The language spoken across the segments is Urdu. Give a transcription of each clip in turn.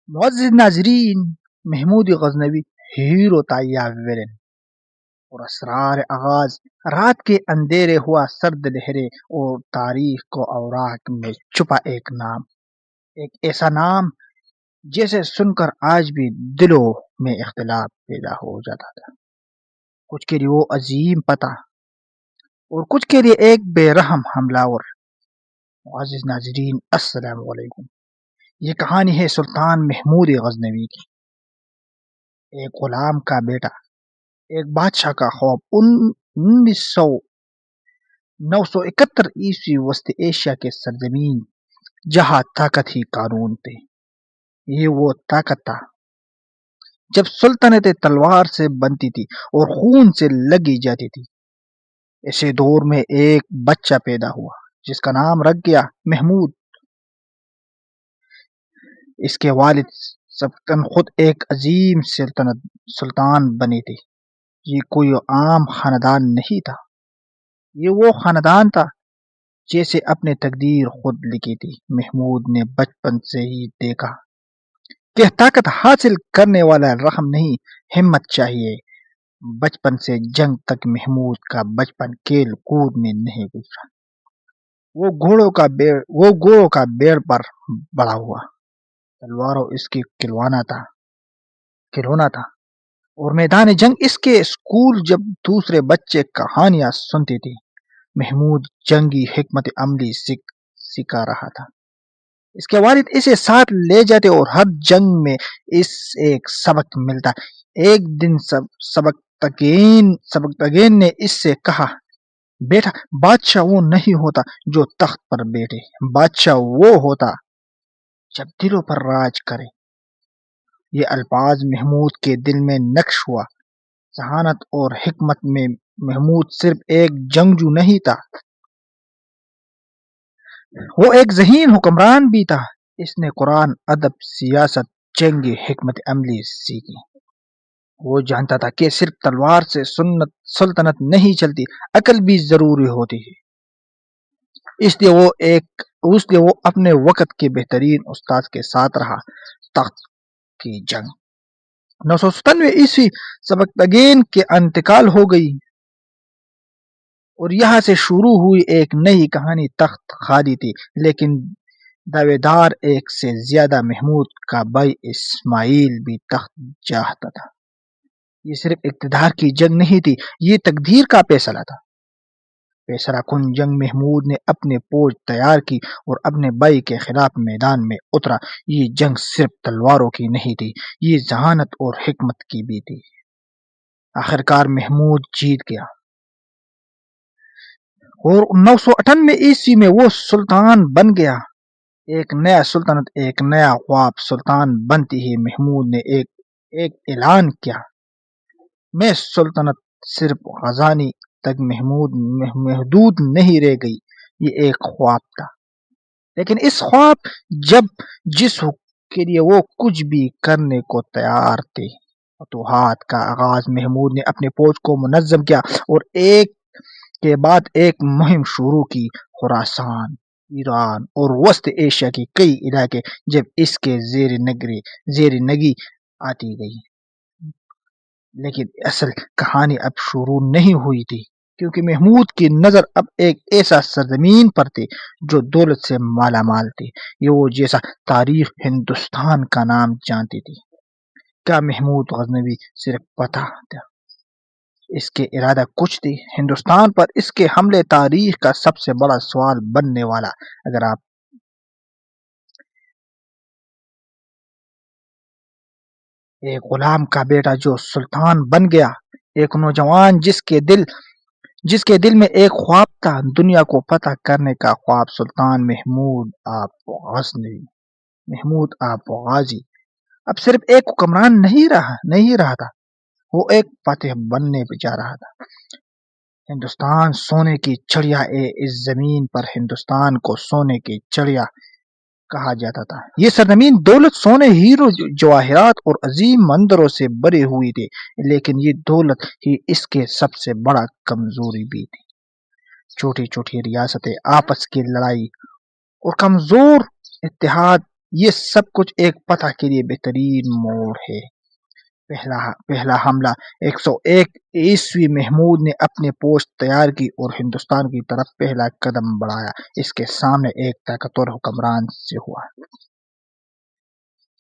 معزز ناظرین، محمود غزنوی ہیرو تھا یا ویلن؟ اور اسرار آغاز رات کے اندھیرے ہوا سرد لہرے اور تاریخ کو اوراق میں چھپا ایک نام، ایک ایسا نام جیسے سن کر آج بھی دلوں میں اختلاف پیدا ہو جاتا تھا۔ کچھ کے لیے وہ عظیم پتہ اور کچھ کے لیے ایک بے رحم حملہ اور۔ معزز ناظرین السلام علیکم، یہ کہانی ہے سلطان محمود غزنوی کی، ایک غلام کا بیٹا، ایک بادشاہ کا خواب۔ 971 عیسوی وسط ایشیا کے سرزمین جہاں طاقت ہی قانون تھے۔ یہ وہ طاقت تھا جب سلطنتیں تلوار سے بنتی تھی اور خون سے لگی جاتی تھی۔ ایسے دور میں ایک بچہ پیدا ہوا جس کا نام رکھ گیا محمود۔ اس کے والد سبقتاً خود ایک عظیم سلطان بنے تھے۔ یہ کوئی عام خاندان نہیں تھا، یہ وہ خاندان تھا جیسے اپنے تقدیر خود لکھی تھی۔ محمود نے بچپن سے ہی دیکھا کہ طاقت حاصل کرنے والا رحم نہیں، ہمت چاہیے۔ بچپن سے جنگ تک محمود کا بچپن کھیل کود میں نہیں گزرا۔ وہ گھوڑوں کا بیڑ پر بڑا ہوا، تلواروں اس کی کھلونا تھا اور میدان جنگ اس کے اسکول۔ جب دوسرے بچے کہانیاں سنتے تھے، محمود جنگی حکمت عملی سکھا رہا تھا۔ اس کے والد اسے ساتھ لے جاتے اور ہر جنگ میں اس ایک سبق ملتا۔ ایک دن سبکتگین نے اس سے کہا، بیٹا، بادشاہ وہ نہیں ہوتا جو تخت پر بیٹھے، بادشاہ وہ ہوتا جب دلوں پر راج کرے۔ یہ الفاظ محمود کے دل میں نقش ہوا۔ ذہانت اور حکمت میں محمود صرف ایک جنگجو نہیں تھا، وہ ایک ذہین حکمران بھی تھا۔ اس نے قرآن، ادب، سیاست، جنگی حکمت عملی سیکھی۔ وہ جانتا تھا کہ صرف تلوار سے سلطنت نہیں چلتی، عقل بھی ضروری ہوتی ہے۔ اس لیے وہ اپنے وقت کے بہترین استاد کے ساتھ رہا۔ تخت کی جنگ 997 عیسوی سبکتگین کے انتقال ہو گئی اور یہاں سے شروع ہوئی ایک نئی کہانی۔ تخت خالی تھی لیکن دعوے دار ایک سے زیادہ۔ محمود کا بھائی اسماعیل بھی تخت چاہتا تھا۔ یہ صرف اقتدار کی جنگ نہیں تھی، یہ تقدیر کا فیصلہ تھا۔ فیصلہ کن جنگ محمود نے اپنے فوج تیار کی اور اپنے بھائی کے خلاف میدان میں اترا۔ یہ جنگ صرف تلواروں کی نہیں تھی، یہ ذہانت اور حکمت کی بھی تھی۔ آخرکار محمود جیت گیا اور 998 عیسوی میں وہ سلطان بن گیا۔ ایک نیا سلطنت، ایک نیا خواب۔ سلطان بنتے ہی محمود نے ایک اعلان کیا، میں سلطنت صرف غزنی تک محدود نہیں رہ گئی۔ یہ ایک خواب تھا، لیکن اس خواب جس کے لیے وہ کچھ بھی کرنے کو تیار تھے۔ فتوحات کا آغاز۔ محمود نے اپنی فوج کو منظم کیا اور ایک کے بعد ایک مہم شروع کی۔ خراسان، ایران اور وسط ایشیا کے کئی علاقے جب اس کے زیر نگی آتی گئی۔ لیکن اصل کہانی اب شروع نہیں ہوئی تھی، کیونکہ محمود کی نظر اب ایک ایسا سرزمین پر تھی جو دولت سے مالا مال تھی، یہ وہ جیسا تاریخ ہندوستان کا نام جانتی تھی۔ کیا محمود غزنوی صرف پتہ تھا؟ اس کے ارادہ کچھ تھی۔ ہندوستان پر اس کے حملے تاریخ کا سب سے بڑا سوال بننے والا۔ اگر آپ ایک غلام کا بیٹا جو سلطان بن گیا، ایک نوجوان جس کے دل میں ایک خواب تھا، دنیا کو فتح کرنے کا خواب۔ سلطان محمود آپ غازی اب صرف ایک حکمران نہیں رہا تھا، وہ ایک فاتح بننے جا رہا تھا۔ ہندوستان سونے کی چڑیا اس زمین پر ہندوستان کو سونے کی چڑیا کہا جاتا تھا۔ یہ سرزمین دولت، سونے، ہیرو، جواہرات اور عظیم مندروں سے بھری ہوئی تھی، لیکن یہ دولت ہی اس کے سب سے بڑا کمزوری بھی تھی۔ چھوٹی چھوٹی ریاستیں، آپس کی لڑائی اور کمزور اتحاد یہ سب کچھ ایک فتح کے لیے بہترین موڑ ہے۔ پہلا حملہ 101 محمود نے اپنی پوسٹ تیار کی اور ہندوستان کی طرف پہلا قدم بڑھایا۔ اس کے سامنے ایک طاقتور حکمران سے ہوا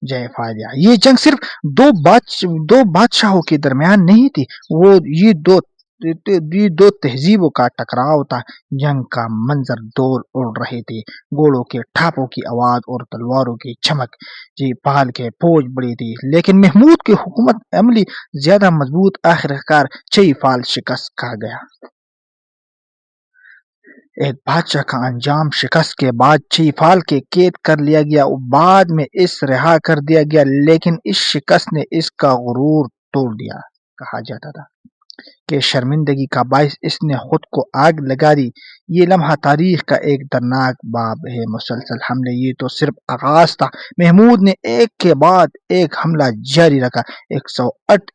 جے فائدہ۔ یہ جنگ صرف دو بادشاہوں کے درمیان نہیں تھی، یہ دو تہذیبوں کا ٹکراؤ تھا۔ جنگ کا منظر دور اڑ رہے تھے، گھوڑوں کے ٹھاپوں کی آواز اور تلواروں کی چمک۔ جے پال کے فوج بڑی تھی لیکن محمود کی حکمت عملی زیادہ مضبوط۔ آخرکار جے پال شکست کھا گیا۔ ایک بادشاہ کا انجام شکست کے بعد جے پال کے قید کر لیا گیا اور بعد میں اس رہا کر دیا گیا، لیکن اس شکست نے اس کا غرور توڑ دیا۔ کہا جاتا تھا کہ شرمندگی کا باعث اس نے خود کو آگ لگا دی۔ یہ لمحہ تاریخ کا ایک دردناک باب ہے۔ مسلسل حملے یہ تو صرف آغاز تھا۔ محمود نے ایک کے بعد ایک حملہ جاری رکھا۔ 108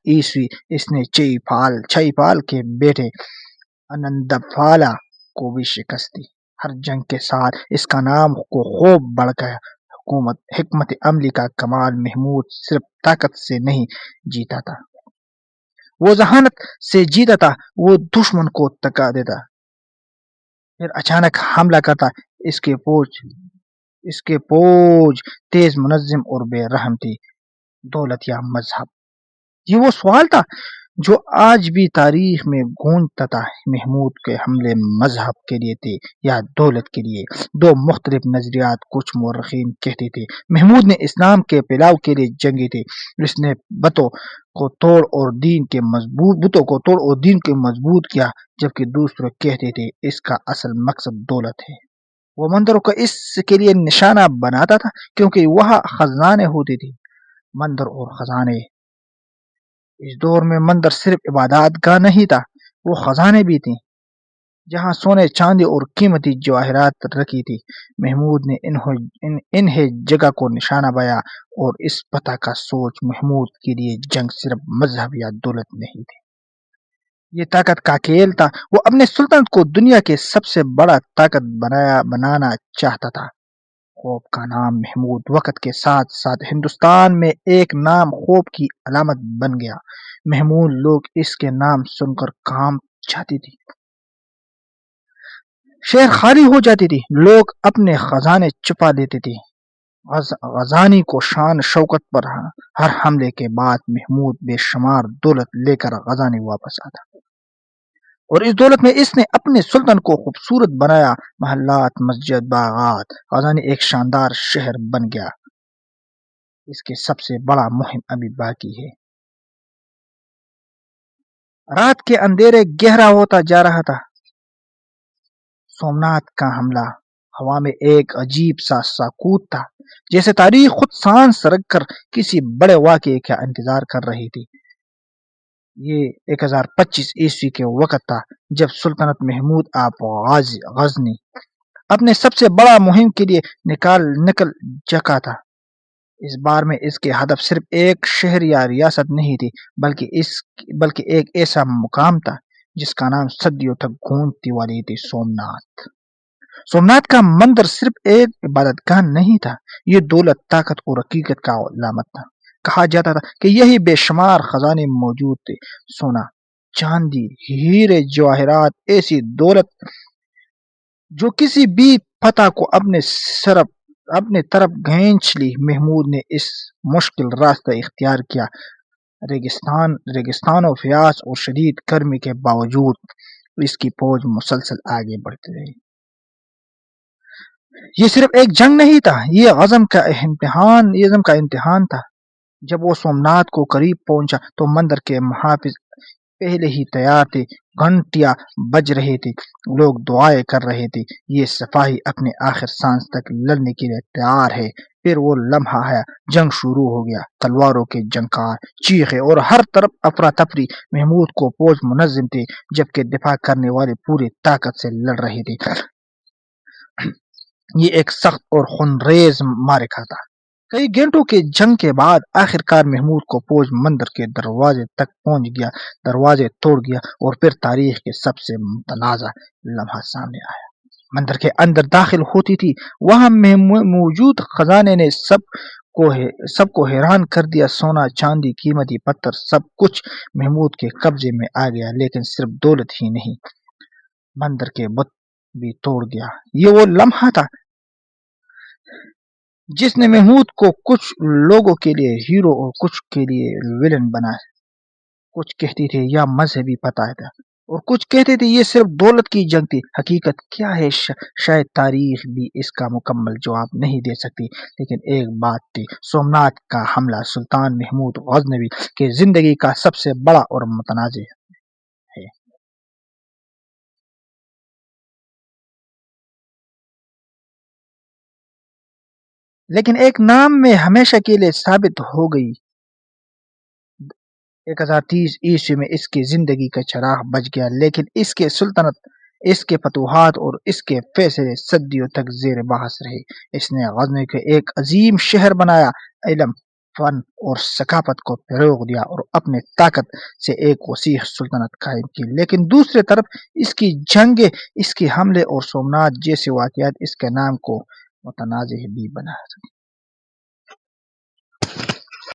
اس نے چے پال کے بیٹے آنندپالا کو بھی شکست دی۔ ہر جنگ کے ساتھ اس کا نام کو خوب بڑھ گیا۔ حکمت عملی کا کمال۔ محمود صرف طاقت سے نہیں جیتا تھا، وہ ذہانت سے جیتا تھا۔ وہ دشمن کو تھکا دیتا، پھر اچانک حملہ کرتا۔ اس کے فوج تیز، منظم اور بے رحم تھی۔ دولت یا مذہب؟ یہ وہ سوال تھا جو آج بھی تاریخ میں گونجتا تھا۔ محمود کے حملے مذہب کے لیے تھے یا دولت کے لیے؟ دو مختلف نظریات۔ کچھ مورخین کہتے تھے محمود نے اسلام کے پھیلاؤ کے لیے جنگی تھی، اس نے بتوں کو توڑ اور دین کے مضبوط کیا، جبکہ دوسرے کہتے تھے اس کا اصل مقصد دولت ہے۔ وہ مندروں کو اس کے لیے نشانہ بناتا تھا کیونکہ وہاں خزانے ہوتے تھے۔ مندر اور خزانے۔ اس دور میں مندر صرف عبادات گاہ نہیں تھا، وہ خزانے بھی تھے جہاں سونے، چاندی اور قیمتی جواہرات رکھی تھی۔ محمود نے انہیں جگہ کو نشانہ بنایا اور اس فتح کا سوچ محمود کے لیے جنگ صرف مذہب یا دولت نہیں تھی، یہ طاقت کا کھیل تھا۔ وہ اپنے سلطنت کو دنیا کے سب سے بڑا طاقت بنانا چاہتا تھا۔ خوف کا نام محمود وقت کے ساتھ ساتھ ہندوستان میں ایک نام خوف کی علامت بن گیا۔ محمود لوگ اس کے نام سن کر کانپ جاتے تھے، شہر خالی ہو جاتی تھی، لوگ اپنے خزانے چھپا دیتے تھے۔ غزانی کو شان شوکت پر ہر حملے کے بعد محمود بے شمار دولت لے کر غزانی واپس آتا، اور اس دولت میں اس نے اپنے سلطن کو خوبصورت بنایا۔ محلات، مسجد، باغات۔ غزانی ایک شاندار شہر بن گیا۔ اس کے سب سے بڑا مہم ابھی باقی ہے۔ رات کے اندھیرے گہرا ہوتا جا رہا تھا۔ سومنات کا حملہ۔ ہوا میں ایک عجیب سا سکوت تھا، جیسے تاریخ خود سانس رکھ کر کسی بڑے واقعے کا انتظار کر رہی تھی۔ یہ 1025 کے وقت تھا جب سلطنت محمود آپ غزنی اپنے سب سے بڑا مہم کے لیے نکل چکا تھا۔ اس بار میں اس کے ہدف صرف ایک شہر یا ریاست نہیں تھی، بلکہ ایک ایسا مقام تھا جس کا نام صدیوں تک گونجتی والی تھی، سومنات۔ سومنات کا مندر صرف ایک عبادت گاہ نہیں تھا، یہ دولت، طاقت اور حقیقت کا علامت تھا۔ کہا جاتا تھا کہ یہی بے شمار خزانے موجود تھے، سونا، چاندی، ہیرے، جواہرات، ایسی دولت جو کسی بھی فتح کو اپنے طرف کھینچ لی۔ محمود نے اس مشکل راستہ اختیار کیا۔ ریگستانوں، پیاس اور شدید گرمی کے باوجود اس کی فوج مسلسل آگے بڑھتی رہی۔ یہ صرف ایک جنگ نہیں تھا، یہ عزم کا امتحان تھا۔ جب وہ سومنات کو قریب پہنچا تو مندر کے محافظ پہلے ہی تیار تھے، گھنٹیاں بج رہی تھی، لوگ دعائیں کر رہے تھے۔ یہ سپاہی اپنے آخر سانس تک لڑنے کے لیے تیار ہے۔ پھر وہ لمحہ آیا، جنگ شروع ہو گیا۔ تلواروں کے جھنکار، چیخیں اور ہر طرف افراتفری۔ محمود کو فوج منظم تھی، جبکہ دفاع کرنے والے پوری طاقت سے لڑ رہے تھے۔ یہ ایک سخت اور خونریز معرکہ تھا۔ کئی گھنٹوں کے جنگ کے بعد آخرکار محمود کو فوج مندر کے دروازے تک پہنچ گیا، دروازے توڑ گیا، اور پھر تاریخ کے سب سے متنازع لمحہ سامنے آیا۔ مندر کے اندر داخل ہوتی تھی وہاں موجود خزانے نے سب کو حیران کر دیا. سونا چاندی قیمتی پتھر سب کچھ محمود کے قبضے میں آ گیا لیکن صرف دولت ہی نہیں مندر کے بت بھی توڑ گیا. یہ وہ لمحہ تھا جس نے محمود کو کچھ لوگوں کے لیے ہیرو اور کچھ کے لیے ویلن بنایا. کچھ کہتے تھے یا مذہبی پتہ تھا اور کچھ کہتے تھے یہ صرف دولت کی جنگ تھی. حقیقت کیا ہے شاید تاریخ بھی اس کا مکمل جواب نہیں دے سکتی لیکن ایک بات تھی سومنات کا حملہ سلطان محمود غزنوی کی زندگی کا سب سے بڑا اور متنازع ہے. لیکن ایک نام میں ہمیشہ کے لیے ثابت ہو گئی. 1030 میں اس کی زندگی کا چراغ بچ گیا لیکن اس کے سلطنت اس کے فتوحات اور اس کے فیصلے صدیوں تک زیر بحث رہے. اس نے غزنی کو ایک عظیم شہر بنایا علم فن اور ثقافت کو فروغ دیا اور اپنے طاقت سے ایک وسیع سلطنت قائم کی. لیکن دوسری طرف اس کی جنگیں اس کے حملے اور سومنات جیسے واقعات اس کے نام کو متنازع بھی بنا